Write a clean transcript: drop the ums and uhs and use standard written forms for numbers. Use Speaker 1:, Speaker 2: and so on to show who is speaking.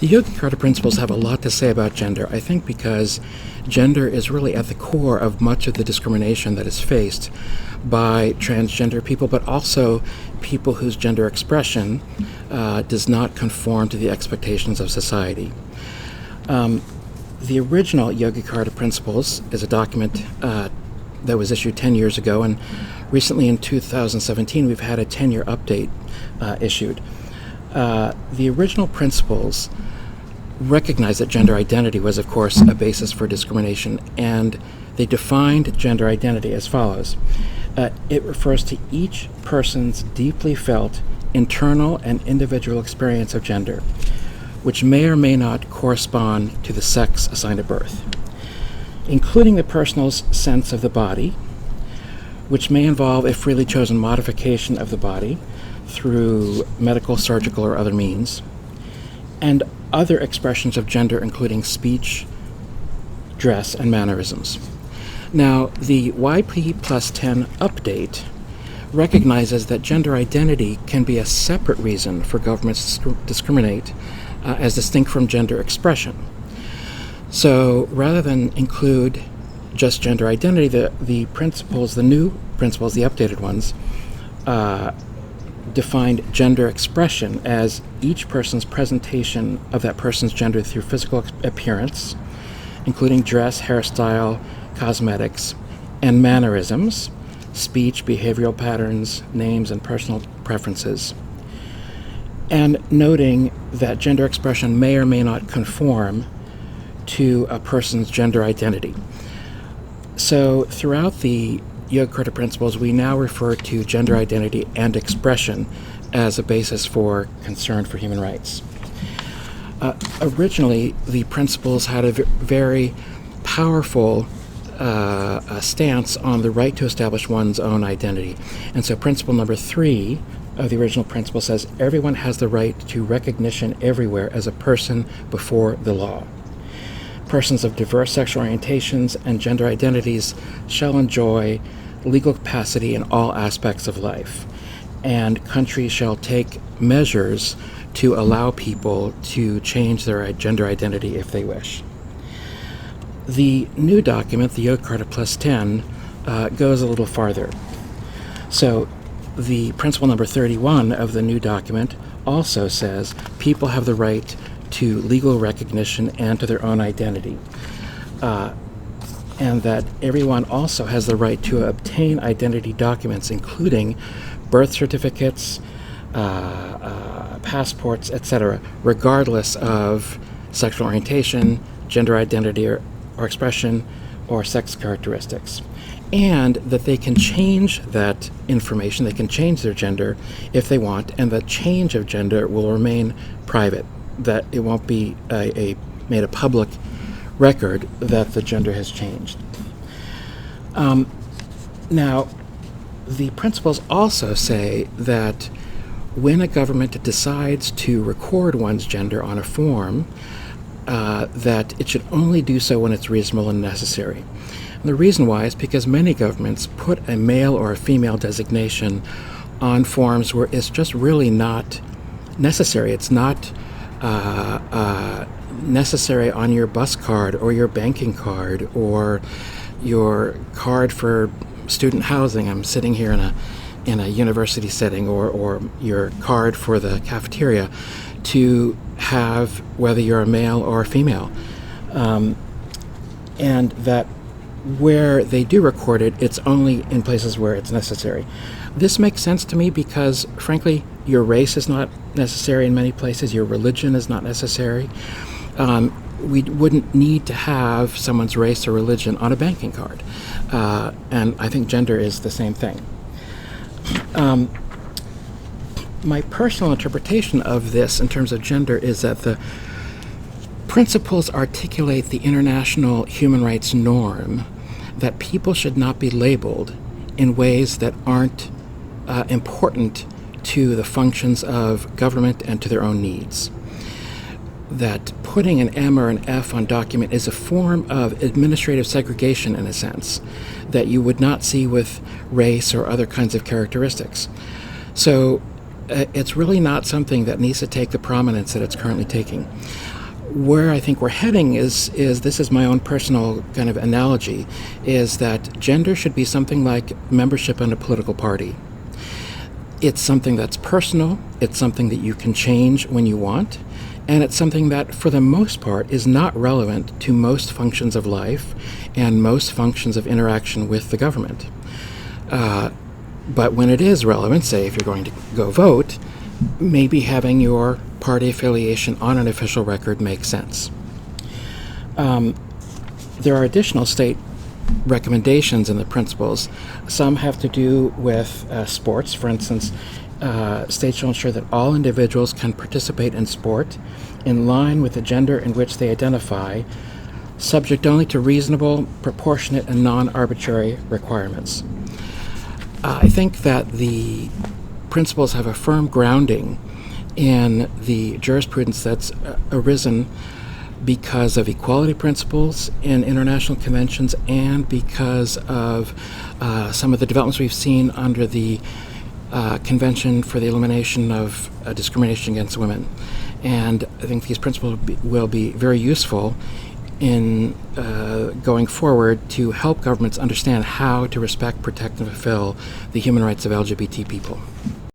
Speaker 1: The Yogyakarta Principles have a lot to say about gender, I think because gender is really at the core of much of the discrimination that is faced by transgender people, but also people whose gender expression does not conform to the expectations of society. The original Yogyakarta Principles is a document that was issued 10 years ago, and recently in 2017 we've had a 10-year update issued. The original principles recognized that gender identity was, of course, a basis for discrimination, and they defined gender identity as follows. It refers to each person's deeply felt internal and individual experience of gender, which may or may not correspond to the sex assigned at birth, including the person's sense of the body, which may involve a freely chosen modification of the body through medical, surgical, or other means, and other expressions of gender, including speech, dress, and mannerisms. Now, the YP plus 10 update recognizes that gender identity can be a separate reason for governments to discriminate as distinct from gender expression. So rather than include just gender identity, the principles, the new principles, the updated ones, defined gender expression as each person's presentation of that person's gender through physical appearance, including dress, hairstyle, cosmetics, and mannerisms, speech, behavioral patterns, names, and personal preferences, and noting that gender expression may or may not conform to a person's gender identity. So throughout the Yogyakarta Principles, we now refer to gender identity and expression as a basis for concern for human rights. Originally, the principles had a very powerful stance on the right to establish one's own identity. And so principle number 3 of the original principle says, everyone has the right to recognition everywhere as a person before the law. Persons of diverse sexual orientations and gender identities shall enjoy legal capacity in all aspects of life, and countries shall take measures to allow people to change their gender identity if they wish. The new document, the Yogyakarta Plus 10, goes a little farther. So the principle number 31 of the new document also says people have the right to legal recognition and to their own identity, and that everyone also has the right to obtain identity documents, including birth certificates, passports, etc., regardless of sexual orientation, gender identity or expression, or sex characteristics. And that they can change that information, they can change their gender if they want, and the change of gender will remain private, that it won't be made a public record that the gender has changed. Now, the principles also say that when a government decides to record one's gender on a form, that it should only do so when it's reasonable and necessary. And the reason why is because many governments put a male or a female designation on forms where it's just really not necessary. It's not necessary on your bus card or your banking card or your card for student housing. I'm sitting here in a university setting, or your card for the cafeteria, to have whether you're a male or a female, and that where they do record it, it's only in places where it's necessary. This makes sense to me because, frankly, your race is not necessary in many places, your religion is not necessary. We wouldn't need to have someone's race or religion on a banking card, and I think gender is the same thing. My personal interpretation of this in terms of gender is that the principles articulate the international human rights norm that people should not be labeled in ways that aren't important to the functions of government and to their own needs. That putting an M or an F on document is a form of administrative segregation, in a sense, that you would not see with race or other kinds of characteristics. So it's really not something that needs to take the prominence that it's currently taking. Where I think we're heading is this is my own personal kind of analogy, is that gender should be something like membership in a political party. It's something that's personal, it's something that you can change when you want, and it's something that, for the most part, is not relevant to most functions of life and most functions of interaction with the government. But when it is relevant, say if you're going to go vote, maybe having your party affiliation on an official record makes sense. There are additional state recommendations in the principles. Some have to do with sports. For instance, states shall ensure that all individuals can participate in sport in line with the gender in which they identify, subject only to reasonable, proportionate, and non-arbitrary requirements. I think that the principles have a firm grounding in the jurisprudence that's arisen because of equality principles in international conventions and because of some of the developments we've seen under the Convention for the Elimination of Discrimination Against Women. And I think these principles will be very useful in going forward to help governments understand how to respect, protect, and fulfill the human rights of LGBT people.